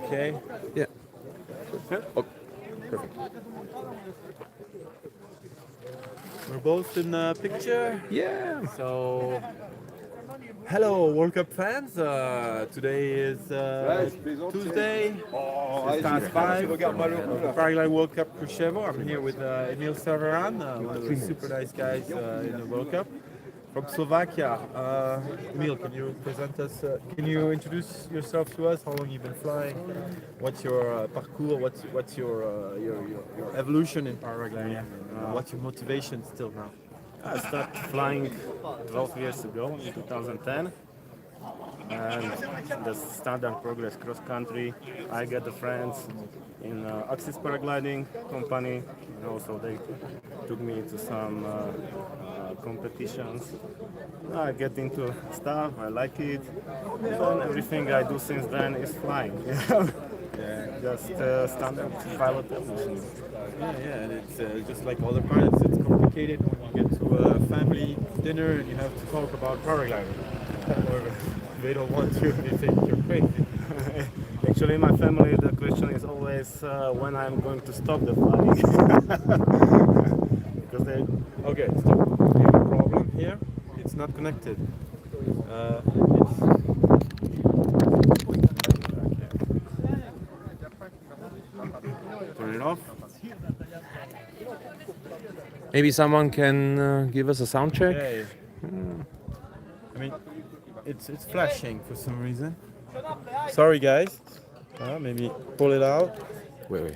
Okay. Yeah. Oh, perfect. We're both in the picture. Yeah. So, hello, World Cup fans. Today is Tuesday. It's past 5 of the Paragliding World Cup Krushevo. I'm here with Emil, one of the super nice guys in the World Cup from Slovakia. Emil, can you present us? Can you introduce yourself to us? How long you've been flying? What's your parcours? What's your evolution in paragliding? What's your motivation still now? I started flying 12 years ago in 2010, and the standard progress cross country. I got the friends in Axis Paragliding company, and also they took me to some competitions. I get into stuff, I like it, and everything I do since then is flying. Just standard pilot evolution. Yeah, and it's just like other pilots. It's complicated when you get to a family dinner and you have to talk about paragliding. Or they don't want you. They think you're crazy. Actually, in my family, the question is always when I'm going to stop the flying. Because they Okay, stop. We have a problem here. It's not connected. It's turn it off. Maybe someone can give us a sound check. Okay. I mean, it's flashing for some reason. Sorry, guys. Maybe pull it out. Wait.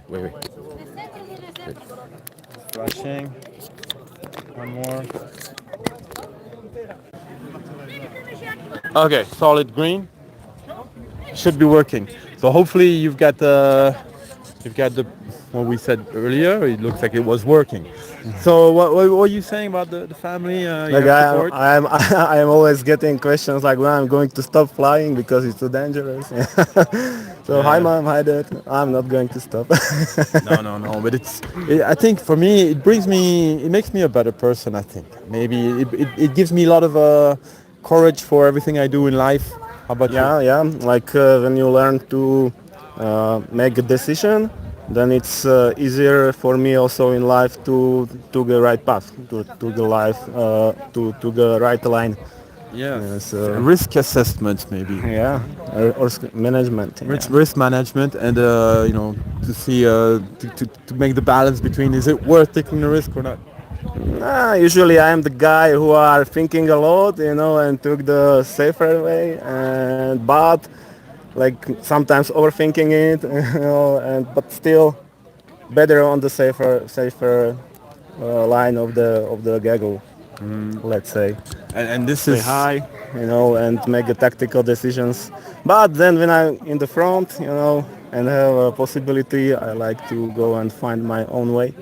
Flashing. One more. Okay, solid green. Should be working. So hopefully you've got the what we said earlier. It looks like it was working. So what were you saying about the family? You like have support. I'm always getting questions like when I'm going to stop flying because it's too dangerous. So hi Yeah. mom, hi dad. I'm not going to stop. No. But I think for me, it makes me a better person. I think maybe it gives me a lot of courage for everything I do in life. How about you? Yeah. Like when you learn to make a decision, then it's easier for me also in life to the right path, to the life, to the right line. Yeah, Yes, so risk assessment maybe. yeah, or management. Risk, Yeah. risk management and to see to make the balance between is it worth taking the risk or not. Usually I am the guy who are thinking a lot, and took the safer way, and but like sometimes overthinking it, but still better on the safer line of the gaggle, let's say. And this Stay is high, and make the tactical decisions. But then when I'm in the front, and have a possibility, I like to go and find my own way.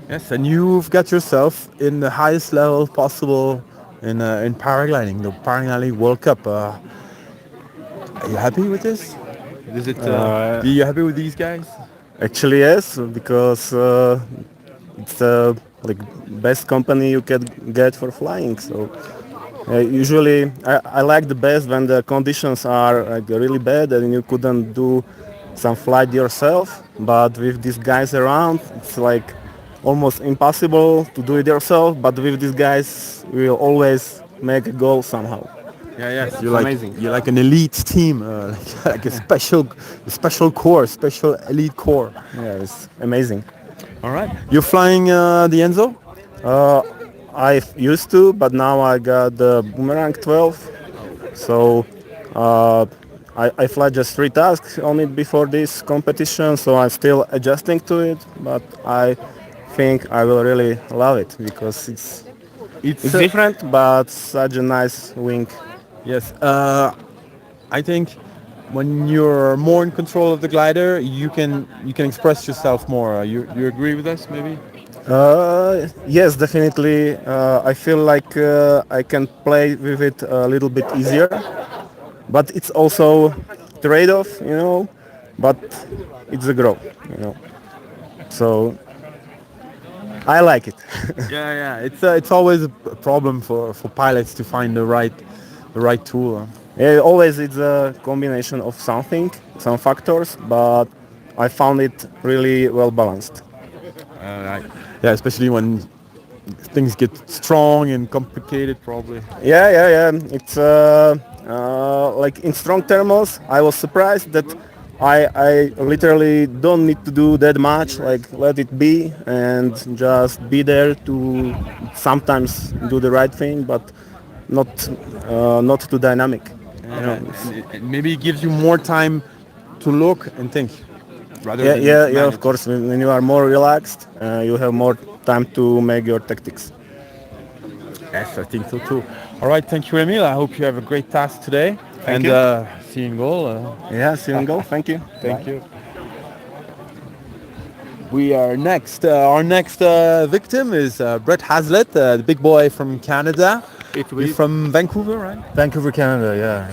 yes, and you've got yourself in the highest level possible in paragliding, the Paragliding World Cup. Are you happy with this? Is it? Are you happy with these guys? Actually, yes, because it's like best company you can get for flying. So usually I like the best when the conditions are like really bad and you couldn't do some flight yourself. But with these guys around, it's like almost impossible to do it yourself. But with these guys, we'll always make a goal somehow. Yeah, yes. Amazing. You're like an elite team, like a special corps, special elite corps. Yeah, it's amazing. All right. You're flying the Enzo? I used to, but now I got the Boomerang 12. So uh, I fly just 3 tasks on it before this competition, so I'm still adjusting to it. But I think I will really love it because It's it's different, but such a nice wing. yes. I think when you're more in control of the glider, you can express yourself more. You agree with us, maybe? Yes, definitely. I feel like I can play with it a little bit easier, but it's also trade-off, But it's a grow, So I like it. Yeah. It's always a problem for pilots to find the right tool. Yeah, always it's a combination of something, some factors, but I found it really well balanced. Right. Yeah, especially when things get strong and complicated, probably. Yeah. It's like in strong thermals, I was surprised that I literally don't need to do that much. Like let it be and just be there to sometimes do the right thing, but not not too dynamic. You know, And maybe it gives you more time to look and think rather than yeah. Of manage. course, when you are more relaxed, you have more time to make your tactics. Yes, I think so too. All right, thank you, Emil. I hope you have a great task today. Thank And you. see you in goal. Yeah, see you and go. Thank you. Thank you. We are next. Our next victim is Brett Hazlitt, the big boy from Canada. You're from Vancouver, right? Vancouver, Canada. Yeah.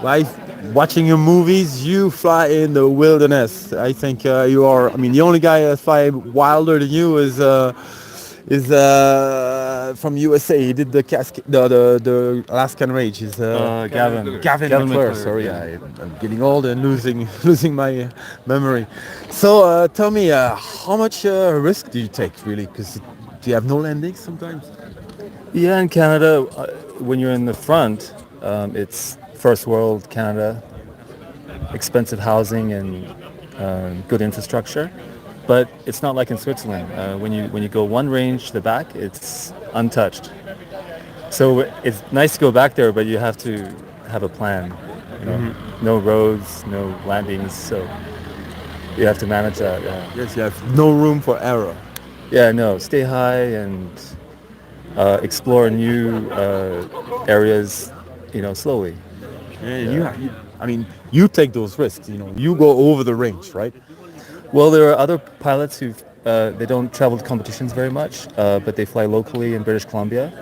Like watching your movies, you fly in the wilderness. I think you are. I mean, the only guy that fly wilder than you is from USA. He did the Alaskan Range. Is Gavin McClure. Sorry, Yeah. I'm getting old and losing losing my memory. So tell me, how much risk do you take really? Because do you have no landings sometimes? Yeah, in Canada, when you're in the front, it's first world Canada, expensive housing and good infrastructure. But it's not like in Switzerland. When you go one range to the back, it's untouched. So it's nice to go back there, but you have to have a plan. You know, no roads, no landings, so you have to manage that. Yeah. Yes, you have no room for error. Yeah, no, stay high and explore new areas, slowly. Yeah, I mean, you take those risks. You know, you go over the range, right? Well, there are other pilots who they don't travel to competitions very much, but they fly locally in British Columbia,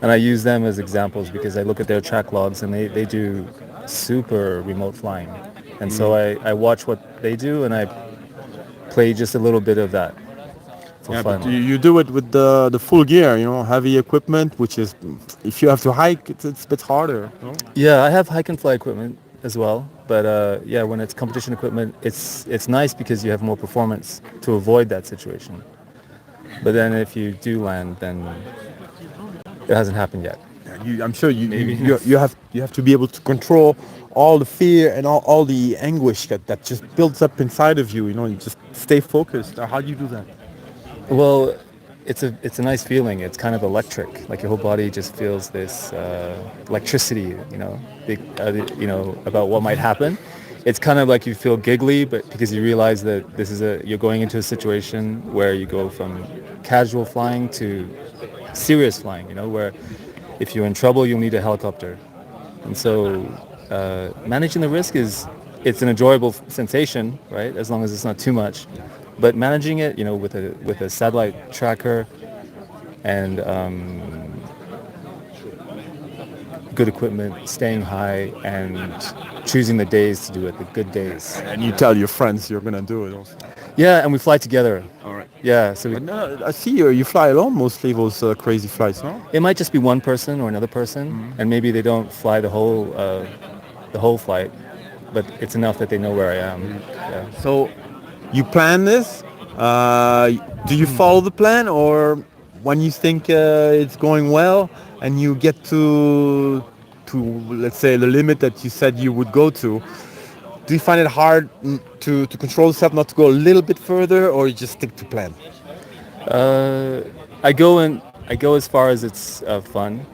and I use them as examples because I look at their track logs and they do super remote flying, and so I watch what they do and I play just a little bit of that for Yeah, fun. but you do it with the full gear, you know, heavy equipment, which is, if you have to hike, it's a bit harder. No? Yeah, I have hike and fly equipment as well, but yeah, when it's competition equipment, it's nice because you have more performance to avoid that situation. But then if you do land, then it hasn't happened yet. I'm sure you have to be able to control all the fear and all the anguish that just builds up inside of you. You know, you just stay focused. How do you do that? Well, it's a nice feeling. It's kind of electric. Like your whole body just feels this electricity. About what might happen. It's kind of like you feel giggly, but because you realize that you're going into a situation where you go from casual flying to serious flying. Where if you're in trouble, you'll need a helicopter. And so managing the risk it's an enjoyable sensation, right? As long as it's not too much. But managing it, with a satellite tracker and good equipment, staying high, and choosing the days to do it, the good days. And you tell your friends you're gonna do it also. Yeah, and we fly together. All right. Yeah, so But no, I see you fly alone mostly those crazy flights, no? it might just be one person or another person, and maybe they don't fly the whole flight, but it's enough that they know where I am. Yeah. So you plan this. Do you follow the plan, or when you think it's going well and you get to let's say the limit that you said you would go to, do you find it hard to control yourself not to go a little bit further, or you just stick to plan? I go as far as it's fun,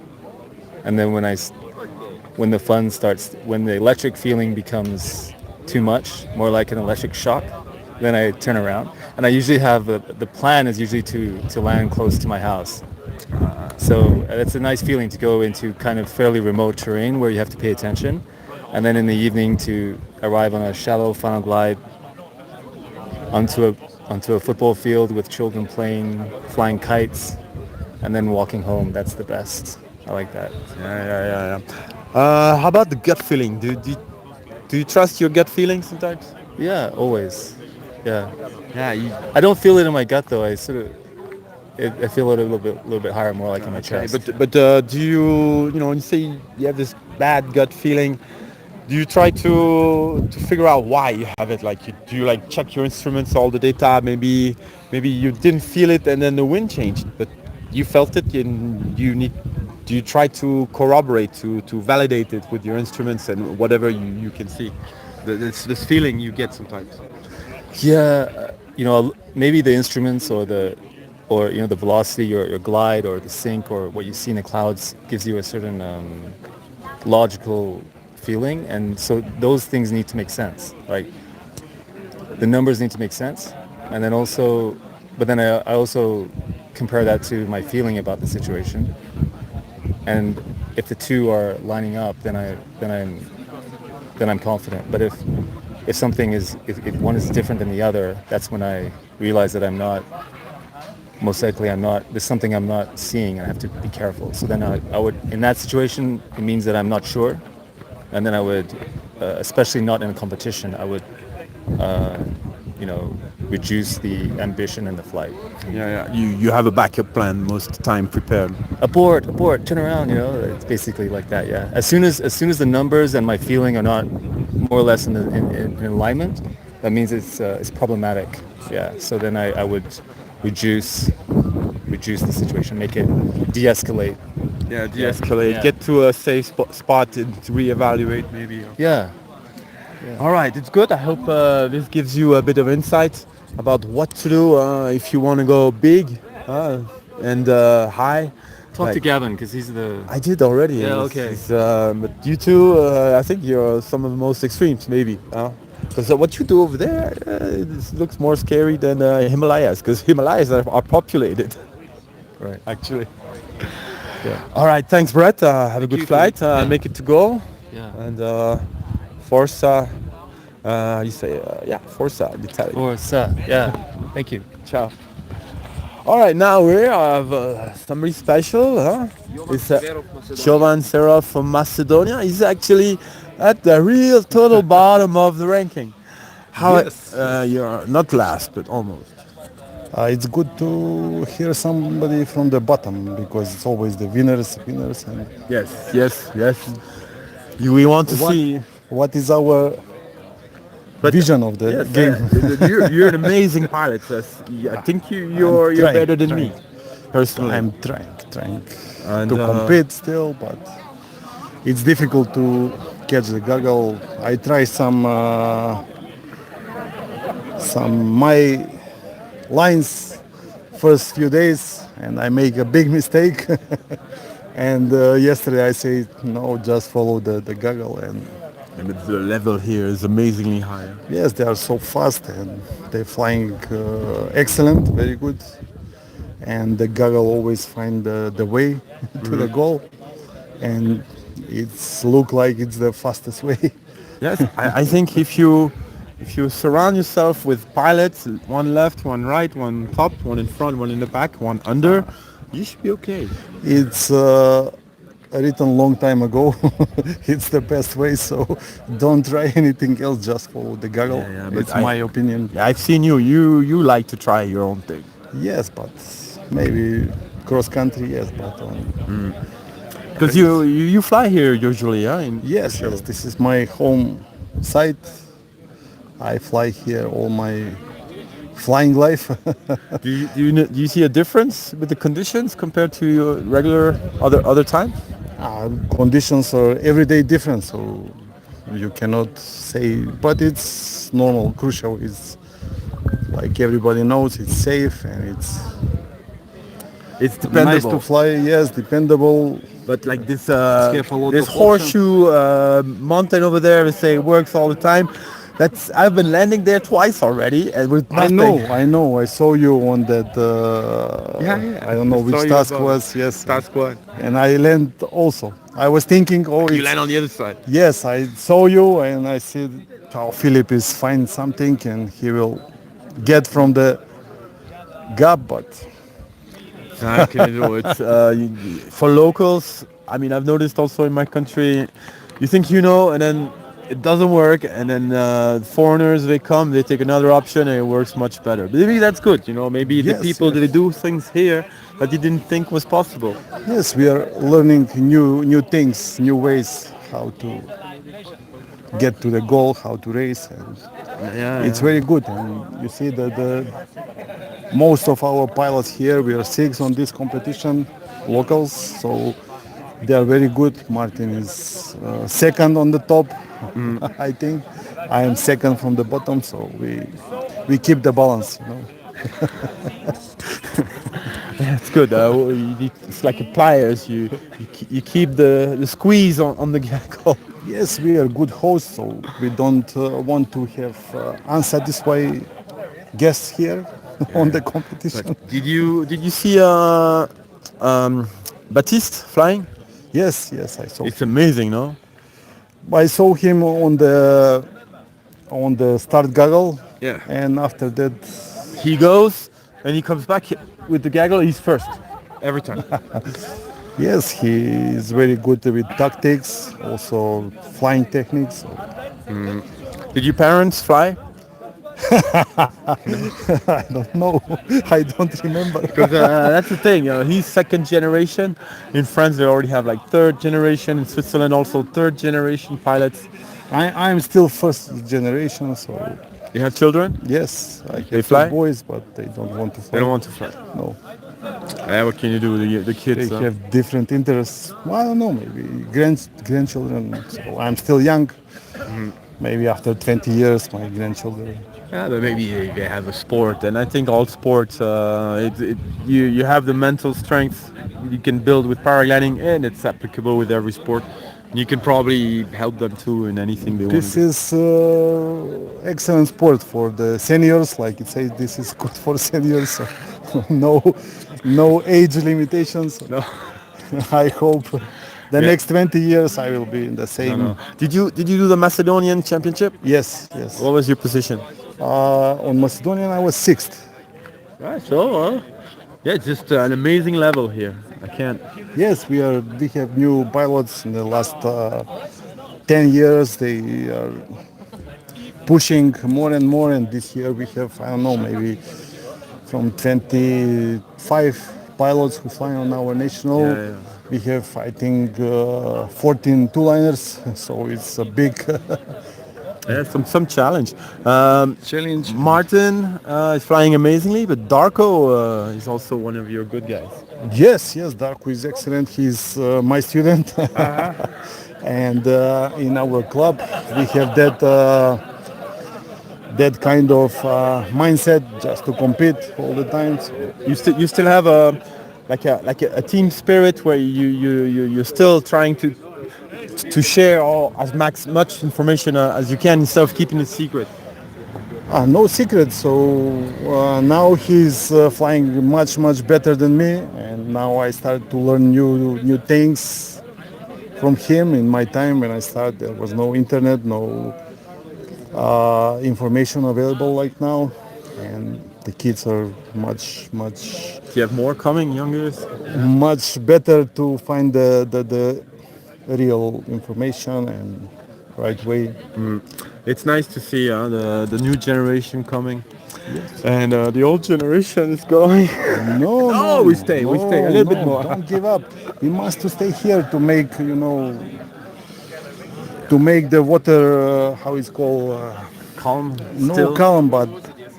and then when the fun starts, when the electric feeling becomes too much, more like an electric shock, then I turn around. And I usually have the plan is usually to land close to my house. So it's a nice feeling to go into kind of fairly remote terrain where you have to pay attention, and then in the evening to arrive on a shallow final glide onto a football field with children playing, flying kites, and then walking home. That's the best. I like that. Yeah. How about the gut feeling? Do you trust your gut feeling sometimes? Yeah, always. Yeah. Yeah. I don't feel it in my gut though. I feel it a little bit higher, more like in my chest. But do you when you say you have this bad gut feeling, do you try to figure out why you have it? Like, do you like check your instruments, all the data? Maybe you didn't feel it, and then the wind changed, but you felt it, and do you try to corroborate, to validate it with your instruments and whatever you can see? This feeling you get sometimes. Yeah, maybe the instruments or the velocity or your glide or the sync or what you see in the clouds gives you a certain logical feeling, and so those things need to make sense. Like the numbers need to make sense, and then also, but then I also compare that to my feeling about the situation, and if the two are lining up, then I'm confident. But if something is if one is different than the other, that's when I realize that most likely I'm not, there's something I'm not seeing and I have to be careful. So then I would, in that situation, it means that I'm not sure. And then I would, especially not in a competition, I would, reduce the ambition in the flight. Yeah. You have a backup plan most of the time prepared. Abort, turn around, it's basically like that, yeah. As soon as the numbers and my feeling are not more or less in alignment, that means it's problematic, yeah. So then I would reduce the situation, make it de-escalate. Yeah, de-escalate. Yeah. Get to a safe spot and reevaluate maybe. Yeah. All right, it's good. I hope this gives you a bit of insight about what to do if you want to go big and high. Talk to Gavin because he's the. I did already. Yeah, okay. But you two, I think you're some of the most extremes, maybe. Because what you do over there this looks more scary than Himalayas, because Himalayas are populated. Right. Actually. Yeah. All right, thanks, Brett. Have a good you, flight. Philippe. Make it to go. Yeah. And Forza. You say, Forza, Italy. Or yeah. Thank you. Ciao. All right, now we have somebody special. It's Jovan Serov from Macedonia. He's actually at the real total bottom of the ranking. Yes. You're not last, but almost. It's good to hear somebody from the bottom because it's always the winners, and Yes. We want to see. what is our But vision of the game. You're an amazing pilot. I think you're trying, better than me, personally. I'm trying And, to compete still, but it's difficult to catch the goggle. I try some my lines first few days, and I make a big mistake. And yesterday I say no, just follow the goggle, and the level here is amazingly high. yes, they are so fast and they're flying excellent, very good. And the goggle always find the way to the goal, and it's look like it's the fastest way. Yes, I think if you surround yourself with pilots, one left, one right, one top, one in front, one in the back, one under, you should be okay. It's written long time ago. It's the best way, so don't try anything else, just follow the goggle. but It's my opinion. I've seen you like to try your own thing. Yes, but maybe cross country, yes, but Because you fly here usually, yeah? yes, this is my home site. I fly here all my flying life. Do you see a difference with the conditions compared to your regular other time? Conditions are every day different, so you cannot say, but it's normal. Krushevo is, like everybody knows, it's safe and It's dependable. nice to fly. Yes, dependable. But like this careful, this the horseshoe mountain over there, they say it works all the time. I've been landing there twice already, and with nothing. I know. I saw you on that. I don't know I saw which you task about was. Yes, Task one. and I land also. I was thinking, You land on the other side. yes, I saw you, and I said, "Oh, Philip is find something, and he will get from the gap." But It's for locals. I mean, I've noticed also in my country, you think you know, and then it doesn't work, and then foreigners, they come, they take another option, and it works much better. But maybe that's good, Maybe Yes, the people yes. they do things here that you didn't think was possible. yes, we are learning new things, new ways how to get to the goal, how to race, and Yeah, it's very good. And you see that most of our pilots here, we are six on this competition, locals, so they are very good. Martin is second on the top, I think. I am second from the bottom, so we keep the balance, you know. it's good. It's like a pliers. You keep the squeeze on the gecko. Yes, we are good hosts, so we don't want to have unsatisfied guests here on the competition. Did you see Baptiste flying? Yes, I saw. It's amazing, no? I saw him on the start goggle, Yeah. and after that, He goes and he comes back with the gaggle. He's first every time. yes, he is very good with tactics, also flying techniques. Did your parents fly? I don't know, I don't remember. Because that's the thing. He's second generation. In France, they already have like third generation. In Switzerland, also third generation pilots. I'm still first generation, so You have children? yes, I have They two fly? boys, but they don't want to fly. They don't want to fly. No, Yeah, what can you do with the kids? they have different interests. Well, I don't know, maybe grandchildren. So I'm still young. Maybe after 20 years, my grandchildren. Yeah, but maybe they have a sport, and I think all sports, you have the mental strength you can build with paragliding, and it's applicable with every sport. You can probably help them too in anything they want This to do. is excellent sport for the seniors, like it says. This is good for seniors. So no age limitations. No. I hope the next 20 years I will be in the same. Did you do the Macedonian Championship? Yes. What was your position? On Macedonian, I was sixth. Right, so yeah, it's just an amazing level here. I can't. Yes, we have new pilots in the last 10 years. They are pushing more and more, and this year we have, I don't know, maybe from 25 pilots who fly on our national. Yeah. We have, I think, 14 two-liners, so it's a big Yeah, some challenge. challenge. Martin is flying amazingly, but Darko is also one of your good guys. Yes, Darko is excellent. He's my student. And in our club, we have that kind of mindset just to compete all the time. So, You still have a team spirit where you're still trying to share much information as you can instead of keeping it secret. no secret. So now he's flying much better than me, and now I start to learn new things from him. In my time when I started, there was no internet, no information available like now, and the kids are much Do you have more coming, younger? better to find the real information and right way. It's nice to see the new generation coming, and the old generation is going. No, we stay a little bit more. Don't give up. We must to stay here to make to make the water how it's called Calm. no Still. calm, but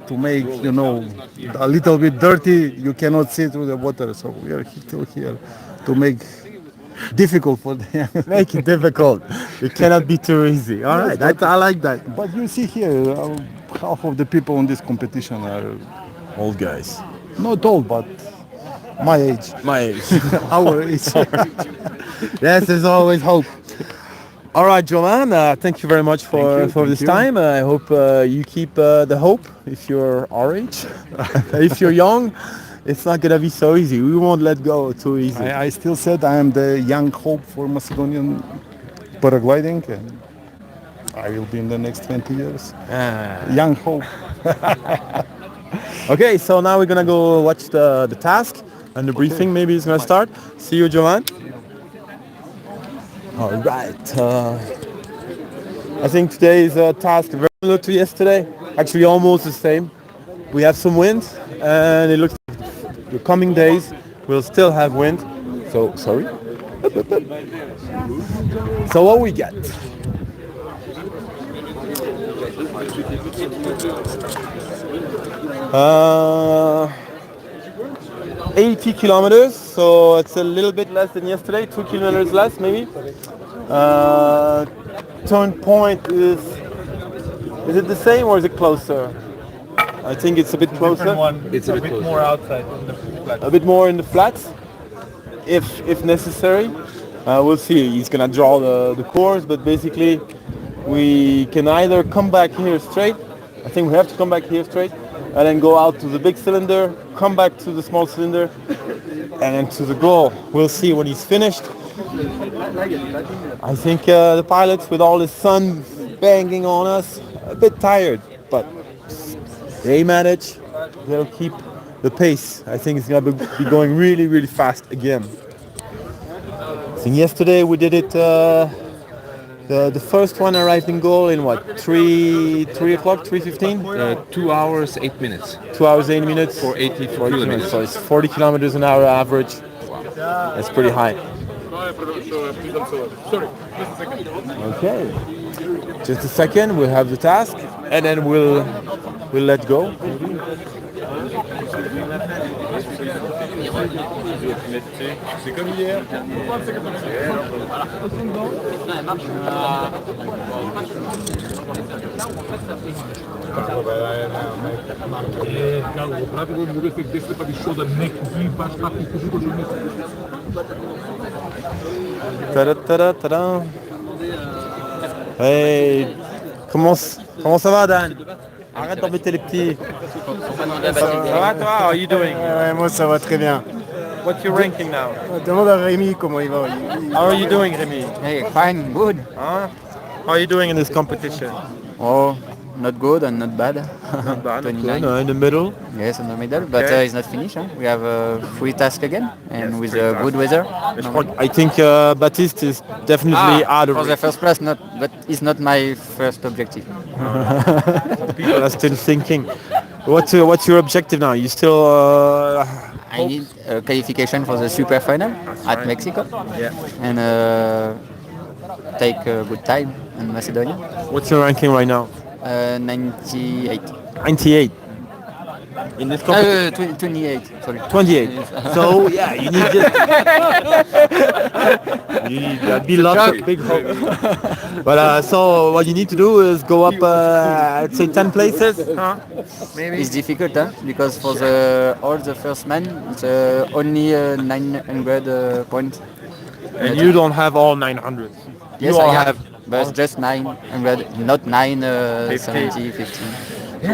to make a little bit dirty. You cannot see through the water, so we are still here to make difficult for them. Make it difficult. It cannot be too easy. All right, I like that. But you see here, half of the people in this competition are Old guys. not old, but my age, My age. our age. Yes, there's always hope. All right, Jovan, thank you very much for Thank this you. time. I hope you keep the hope if you're our age. If you're young, it's not going to be so easy. We won't let go too easy. I still said I am the young hope for Macedonian paragliding, and I will be in the next 20 years. Young hope. Okay, so now we're going to go watch the task and the briefing maybe is going to start. See you, Jovan. All right. I think today's task very similar to yesterday. Actually, almost the same. We have some wind, and it looks like the coming days we'll still have wind. So, sorry. So what we get? 80 kilometers, so it's a little bit less than yesterday, 2 kilometers less maybe. Turn point is it the same or is it closer? I think it's a bit closer. It's a bit more outside in the flat. A bit more in the flats, if necessary. We'll see. He's gonna draw the course, but basically we can either come back here straight. I think we have to come back here straight, and then go out to the big cylinder, come back to the small cylinder, and then to the goal. We'll see when he's finished. I think the pilots, with all the sun banging on us, a bit tired, but they manage. They'll keep the pace. I think it's gonna be going really, really fast again. I think yesterday we did it. The first one arrived in goal in what? 3 o'clock, 3:15. 2 hours 8 minutes 2 hours 8 minutes. for 80 40 kilometers. kilometers. So it's 40 kilometers an hour average. That's pretty high. Okay. Just a second. We'll have the task, and then we'll let go. C'est comme hier. Tada, tada, tada. Hey, comment ça va, Dan? Arrête d'embêter les petits. Ça va toi? How are you doing? Ouais, moi ça va très bien. What's your ranking now? Demande à Rémi comment il va. How are you doing, Remy? Hey, fine, good. Huh? How are you doing in this competition? Oh, not good and not bad. Not bad, 29. good. In the middle. Yes, in the middle, but Okay. it's not finished. Huh? We have 3 tasks again, and with good weather. I think Baptiste is definitely out of for the it. first place, but it's not my first objective. People are still thinking. What's your objective now? You still I need a qualification for the super final at Mexico, and take a good time in Macedonia. what's your ranking right now? 98. 98. In this competition? 28. Sorry. 28. So yeah, you need just that'd be lots of big hope. But so what you need to do is go up, I'd say 10 places. Huh? Maybe. It's difficult, huh? Because for all the first man, it's only 900 points. And you don't have all 900. Yes, you all I have, but just 900, not 70, 15.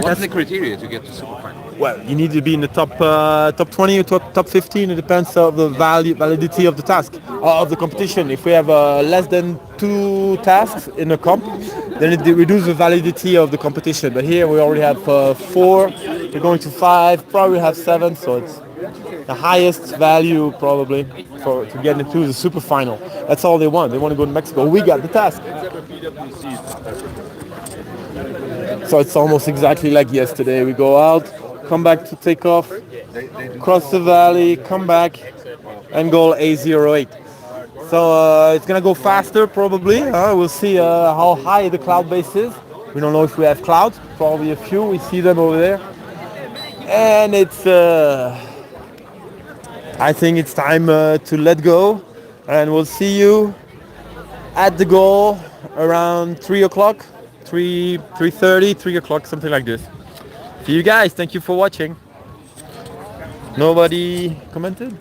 What's the criteria to get to super final? Well, you need to be in the top 20 or top 15. It depends on the validity of the task, of the competition. If we have less than 2 tasks in a comp, then it reduces the validity of the competition. But here we already have 4. We're going to 5. Probably have 7. So it's the highest value probably to get into the super final. That's all they want. They want to go to Mexico. We got the task. So it's almost exactly like yesterday. We go out, come back to take off, cross the valley, come back, and goal A08. So it's gonna go faster probably. We'll see how high the cloud base is. We don't know if we have clouds, probably a few. We see them over there. And it's, I think it's time to let go. And we'll see you at the goal around 3 o'clock. 3:30, 3 o'clock, something like this. See you guys. Thank you for watching. Nobody commented?